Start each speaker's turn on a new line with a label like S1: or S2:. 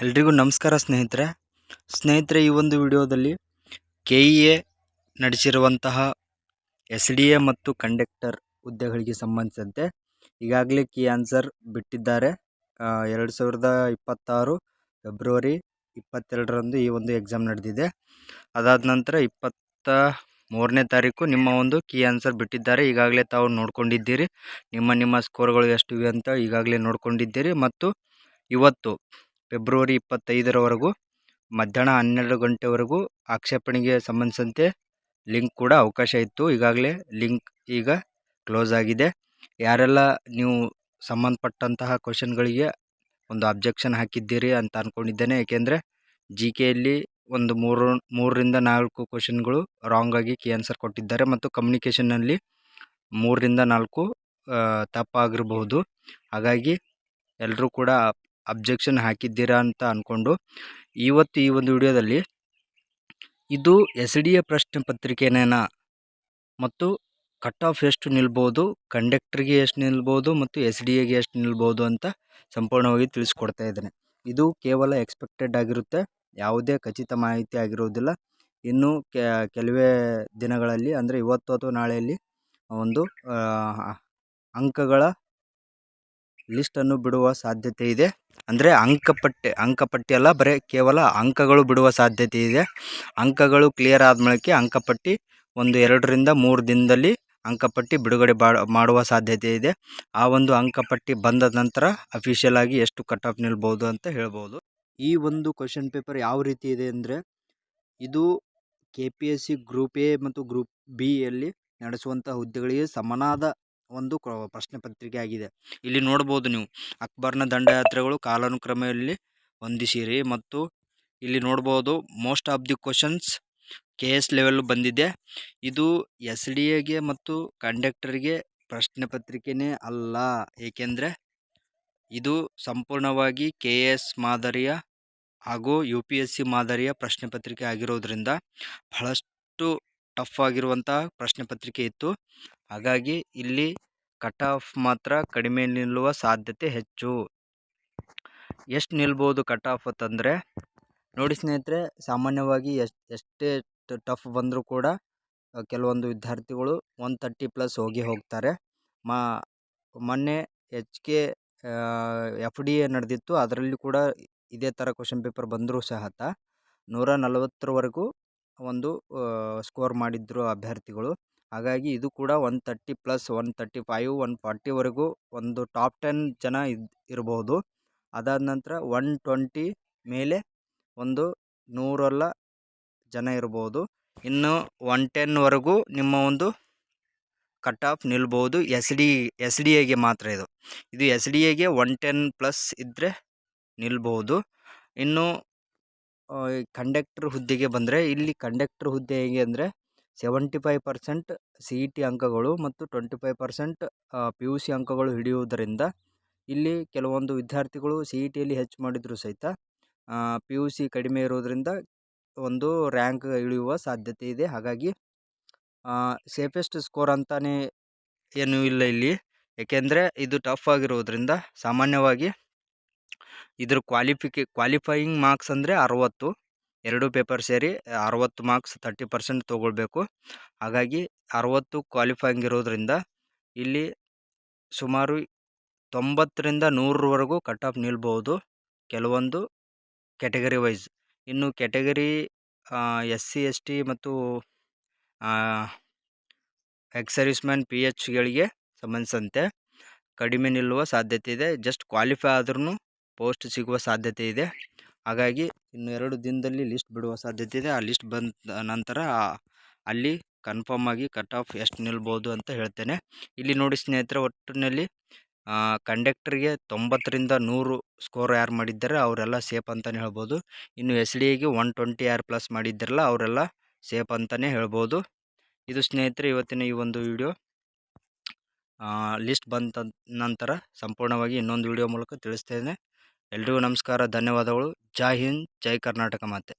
S1: ಎಲ್ರಿಗೂ ನಮಸ್ಕಾರ ಸ್ನೇಹಿತರೆ ಈ ಒಂದು ವಿಡಿಯೋದಲ್ಲಿ KEA ನಡೆಸಿರುವಂತಹ SDA ಮತ್ತು ಕಂಡಕ್ಟರ್ ಹುದ್ದೆಗಳಿಗೆ ಸಂಬಂಧಿಸಿದಂತೆ ಈಗಾಗಲೇ ಕೀ ಆನ್ಸರ್ ಬಿಟ್ಟಿದ್ದಾರೆ. 2026 ಫೆಬ್ರವರಿ 22ರಂದು ಈ ಒಂದು ಎಕ್ಸಾಮ್ ನಡೆದಿದೆ. ಅದಾದ ನಂತರ 23ನೇ ತಾರೀಕು ನಿಮ್ಮ ಒಂದು ಕೀ ಆನ್ಸರ್ ಬಿಟ್ಟಿದ್ದಾರೆ. ಈಗಾಗಲೇ ತಾವು ನೋಡ್ಕೊಂಡಿದ್ದೀರಿ, ನಿಮ್ಮ ಸ್ಕೋರ್ಗಳು ಎಷ್ಟಿವೆ ಅಂತ ಈಗಾಗಲೇ ನೋಡ್ಕೊಂಡಿದ್ದೀರಿ. ಮತ್ತು ಇವತ್ತು ಫೆಬ್ರವರಿ 25ರವರೆಗೂ ಮಧ್ಯಾಹ್ನ 12 ಗಂಟೆವರೆಗೂ ಆಕ್ಷೇಪಣೆಗೆ ಸಂಬಂಧಿಸಿದಂತೆ ಲಿಂಕ್ ಕೂಡ ಅವಕಾಶ ಇತ್ತು. ಈಗಾಗಲೇ ಲಿಂಕ್ ಈಗ ಕ್ಲೋಸ್ ಆಗಿದೆ. ಯಾರೆಲ್ಲ ನೀವು ಸಂಬಂಧಪಟ್ಟಂತಹ ಕ್ವಶನ್ಗಳಿಗೆ ಒಂದು ಅಬ್ಜೆಕ್ಷನ್ ಹಾಕಿದ್ದೀರಿ ಅಂತ ಅಂದ್ಕೊಂಡಿದ್ದೇನೆ. ಏಕೆಂದರೆ GKಯಲ್ಲಿ ಒಂದು 3ರಿಂದ 4 ಕ್ವಶನ್ಗಳು ರಾಂಗ್ ಆಗಿ ಕೀ ಆನ್ಸರ್ ಕೊಟ್ಟಿದ್ದಾರೆ ಮತ್ತು ಕಮ್ಯುನಿಕೇಷನ್ನಲ್ಲಿ 3ರಿಂದ 4 ತಪ್ಪಾಗಿರಬಹುದು. ಹಾಗಾಗಿ ಎಲ್ಲರೂ ಕೂಡ ಅಬ್ಜೆಕ್ಷನ್ ಹಾಕಿದ್ದೀರಾ ಅಂತ ಅಂದ್ಕೊಂಡು ಇವತ್ತು ಈ ಒಂದು ವಿಡಿಯೋದಲ್ಲಿ ಇದು SDA ಪ್ರಶ್ನೆ ಪತ್ರಿಕೆನೇನಾ ಮತ್ತು ಕಟ್ ಆಫ್ ಎಷ್ಟು ನಿಲ್ಬೋದು, ಕಂಡಕ್ಟರ್ಗೆ ಎಷ್ಟು ನಿಲ್ಬೋದು ಮತ್ತು SDAಗೆ ಎಷ್ಟು ನಿಲ್ಬೋದು ಅಂತ ಸಂಪೂರ್ಣವಾಗಿ ತಿಳಿಸ್ಕೊಡ್ತಾ ಇದ್ದೇನೆ. ಇದು ಕೇವಲ ಎಕ್ಸ್ಪೆಕ್ಟೆಡ್ ಆಗಿರುತ್ತೆ, ಯಾವುದೇ ಖಚಿತ ಮಾಹಿತಿ ಆಗಿರುವುದಿಲ್ಲ. ಇನ್ನು ಕೆಲವೇ ದಿನಗಳಲ್ಲಿ ಅಂದರೆ ಇವತ್ತು ಅಥವಾ ನಾಳೆಯಲ್ಲಿ ಒಂದು ಅಂಕಗಳ ಲಿಸ್ಟನ್ನು ಬಿಡುವ ಸಾಧ್ಯತೆ ಇದೆ. ಅಂದರೆ ಅಂಕಪಟ್ಟಿ ಅಲ್ಲ, ಬರೀ ಕೇವಲ ಅಂಕಗಳು ಬಿಡುವ ಸಾಧ್ಯತೆ ಇದೆ. ಅಂಕಗಳು ಕ್ಲಿಯರ್ ಆದಮೇಲೆ ಅಂಕಪಟ್ಟಿ ಒಂದು 2ರಿಂದ 3 ದಿನದಲ್ಲಿ ಅಂಕಪಟ್ಟಿ ಬಿಡುಗಡೆ ಮಾಡುವ ಸಾಧ್ಯತೆ ಇದೆ. ಆ ಒಂದು ಅಂಕಪಟ್ಟಿ ಬಂದ ನಂತರ ಅಫಿಷಿಯಲ್ ಆಗಿ ಎಷ್ಟು ಕಟ್ ಆಫ್ ನಿಲ್ಬೋದು ಅಂತ ಹೇಳ್ಬೋದು. ಈ ಒಂದು ಕ್ವಶನ್ ಪೇಪರ್ ಯಾವ ರೀತಿ ಇದೆ ಅಂದರೆ, ಇದು KPSC ಗ್ರೂಪ್ A ಮತ್ತು ಗ್ರೂಪ್ B ಯಲ್ಲಿ ನಡೆಸುವಂಥ ಹುದ್ದೆಗಳಿಗೆ ಸಮನಾದ ಒಂದು ಪ್ರಶ್ನೆ ಪತ್ರಿಕೆ ಆಗಿದೆ. ಇಲ್ಲಿ ನೋಡ್ಬೋದು ನೀವು, ಅಕ್ಬರ್ನ ದಂಡಯಾತ್ರೆಗಳು ಕಾಲಾನುಕ್ರಮದಲ್ಲಿ ಹೊಂದಿಸಿರಿ ಮತ್ತು ಇಲ್ಲಿ ನೋಡ್ಬೋದು most of the questions KS level ಬಂದಿದೆ. ಇದು SDAಗೆ ಮತ್ತು ಕಂಡಕ್ಟರ್ಗೆ ಪ್ರಶ್ನೆ ಪತ್ರಿಕೆನೇ ಅಲ್ಲ, ಏಕೆಂದರೆ ಇದು ಸಂಪೂರ್ಣವಾಗಿ KS ಮಾದರಿಯ ಹಾಗೂ UPSC ಮಾದರಿಯ ಪ್ರಶ್ನೆ ಪತ್ರಿಕೆ ಆಗಿರೋದ್ರಿಂದ ಬಹಳಷ್ಟು ಟಫ್ ಆಗಿರುವಂತಹ ಪ್ರಶ್ನೆ ಪತ್ರಿಕೆ ಇತ್ತು. ಹಾಗಾಗಿ ಇಲ್ಲಿ ಕಟ್ ಆಫ್ ಮಾತ್ರ ಕಡಿಮೆ ನಿಲ್ಲುವ ಸಾಧ್ಯತೆ ಹೆಚ್ಚು. ಎಷ್ಟು ನಿಲ್ಬೋದು ಕಟ್ ಆಫ್ ಅಂತಂದರೆ ನೋಡಿ ಸ್ನೇಹಿತರೆ, ಸಾಮಾನ್ಯವಾಗಿ ಎಷ್ಟೇ ಟಫ್ ಬಂದರೂ ಕೂಡ ಕೆಲವೊಂದು ವಿದ್ಯಾರ್ಥಿಗಳು 130+ ಹೋಗ್ತಾರೆ. ಮೊನ್ನೆ FDA ನಡೆದಿತ್ತು, ಅದರಲ್ಲಿ ಕೂಡ ಇದೇ ಥರ ಕ್ವಶನ್ ಪೇಪರ್ ಬಂದರೂ ಸಹ 140ರವರೆಗೂ ಒಂದು ಸ್ಕೋರ್ ಮಾಡಿದ್ರು ಅಭ್ಯರ್ಥಿಗಳು. ಹಾಗಾಗಿ ಇದು ಕೂಡ 130+, 135, 140ವರೆಗೂ ಒಂದು ಟಾಪ್ 10 ಜನ ಇರಬಹುದು. ಅದಾದ ನಂತರ 120 ಮೇಲೆ ಒಂದು 100 ಜನ ಇರ್ಬೋದು. ಇನ್ನು 110ವರೆಗೂ ನಿಮ್ಮ ಒಂದು ಕಟ್ ಆಫ್ ನಿಲ್ಬೋದು. SDAಗೆ ಮಾತ್ರ ಇದು SDAಗೆ 110+ ಇದ್ದರೆ ನಿಲ್ಬೋದು. ಇನ್ನು ಕಂಡಕ್ಟರ್ ಹುದ್ದೆಗೆ ಬಂದರೆ, ಇಲ್ಲಿ ಕಂಡಕ್ಟರ್ ಹುದ್ದೆ ಹೇಗೆ ಅಂದರೆ 75% CET ಅಂಕಗಳು ಮತ್ತು 25% PUC ಅಂಕಗಳು ಹಿಡಿಯುವುದರಿಂದ ಇಲ್ಲಿ ಕೆಲವೊಂದು ವಿದ್ಯಾರ್ಥಿಗಳು CETಯಲ್ಲಿ ಹೆಚ್ಚು ಮಾಡಿದರೂ ಸಹಿತ PUC ಕಡಿಮೆ ಇರೋದರಿಂದ ಒಂದು ರ್ಯಾಂಕ್ ಇಳಿಯುವ ಸಾಧ್ಯತೆ ಇದೆ. ಹಾಗಾಗಿ ಸೇಫೆಸ್ಟ್ ಸ್ಕೋರ್ ಅಂತಾನೆ ಏನೂ ಇಲ್ಲ ಇಲ್ಲಿ, ಏಕೆಂದರೆ ಇದು ಟಫ್ ಆಗಿರೋದ್ರಿಂದ ಸಾಮಾನ್ಯವಾಗಿ ಇದ್ರ ಕ್ವಾಲಿಫೈಯಿಂಗ್ ಮಾರ್ಕ್ಸ್ ಅಂದರೆ 60, 2 ಪೇಪರ್ ಸೇರಿ 60 ಮಾರ್ಕ್ಸ್, 30% ತೊಗೊಳ್ಬೇಕು. ಹಾಗಾಗಿ 60 ಕ್ವಾಲಿಫೈಯಿಂಗ್ ಇರೋದ್ರಿಂದ ಇಲ್ಲಿ ಸುಮಾರು 90ರಿಂದ 100ರವರೆಗೂ ಕಟ್ ಆಫ್ ನಿಲ್ಬೋದು ಕೆಲವೊಂದು ಕ್ಯಾಟಗರಿ ವೈಸ್. ಇನ್ನು ಕ್ಯಾಟಗರಿ SC ST ಮತ್ತು ಎಕ್ಸ್ ಸರ್ವಿಸ್ಮ್ಯಾನ್ PHಗಳಿಗೆ ಸಂಬಂಧಿಸಿದಂತೆ ಕಡಿಮೆ ನಿಲ್ಲುವ ಸಾಧ್ಯತೆ ಇದೆ. ಜಸ್ಟ್ ಕ್ವಾಲಿಫೈ ಆದ್ರೂ ಪೋಸ್ಟ್ ಸಿಗುವ ಸಾಧ್ಯತೆ ಇದೆ. ಹಾಗಾಗಿ ಇನ್ನು 2 ದಿನದಲ್ಲಿ ಲಿಸ್ಟ್ ಬಿಡುವ ಸಾಧ್ಯತೆ ಇದೆ. ಆ ಲಿಸ್ಟ್ ಬಂದ ನಂತರ ಅಲ್ಲಿ ಕನ್ಫರ್ಮ್ ಆಗಿ ಕಟ್ ಆಫ್ ಎಷ್ಟು ನಿಲ್ಬೋದು ಅಂತ ಹೇಳ್ತೇನೆ. ಇಲ್ಲಿ ನೋಡಿ ಸ್ನೇಹಿತರೆ, ಒಟ್ಟಿನಲ್ಲಿ ಕಂಡಕ್ಟರ್ಗೆ 90ರಿಂದ 100 ಸ್ಕೋರ್ ಯಾರು ಮಾಡಿದ್ದಾರೆ ಅವರೆಲ್ಲ ಸೇಫ್ ಅಂತಲೇ ಹೇಳ್ಬೋದು. ಇನ್ನು SDAಗೆ 120 ಯಾರು ಪ್ಲಸ್ ಮಾಡಿದ್ದಾರಲ್ಲ ಅವರೆಲ್ಲ ಸೇಫ್ ಅಂತಲೇ ಹೇಳ್ಬೋದು. ಇದು ಸ್ನೇಹಿತರೆ ಇವತ್ತಿನ ಈ ಒಂದು ವಿಡಿಯೋ. ಲಿಸ್ಟ್ ಬಂದ ನಂತರ ಸಂಪೂರ್ಣವಾಗಿ ಇನ್ನೊಂದು ವಿಡಿಯೋ ಮೂಲಕ ತಿಳಿಸ್ತೇನೆ. ಎಲ್ರಿಗೂ ನಮಸ್ಕಾರ, ಧನ್ಯವಾದಗಳು. ಜೈ ಹಿಂದ್, ಜೈ ಕರ್ನಾಟಕ ಮಾತೆ.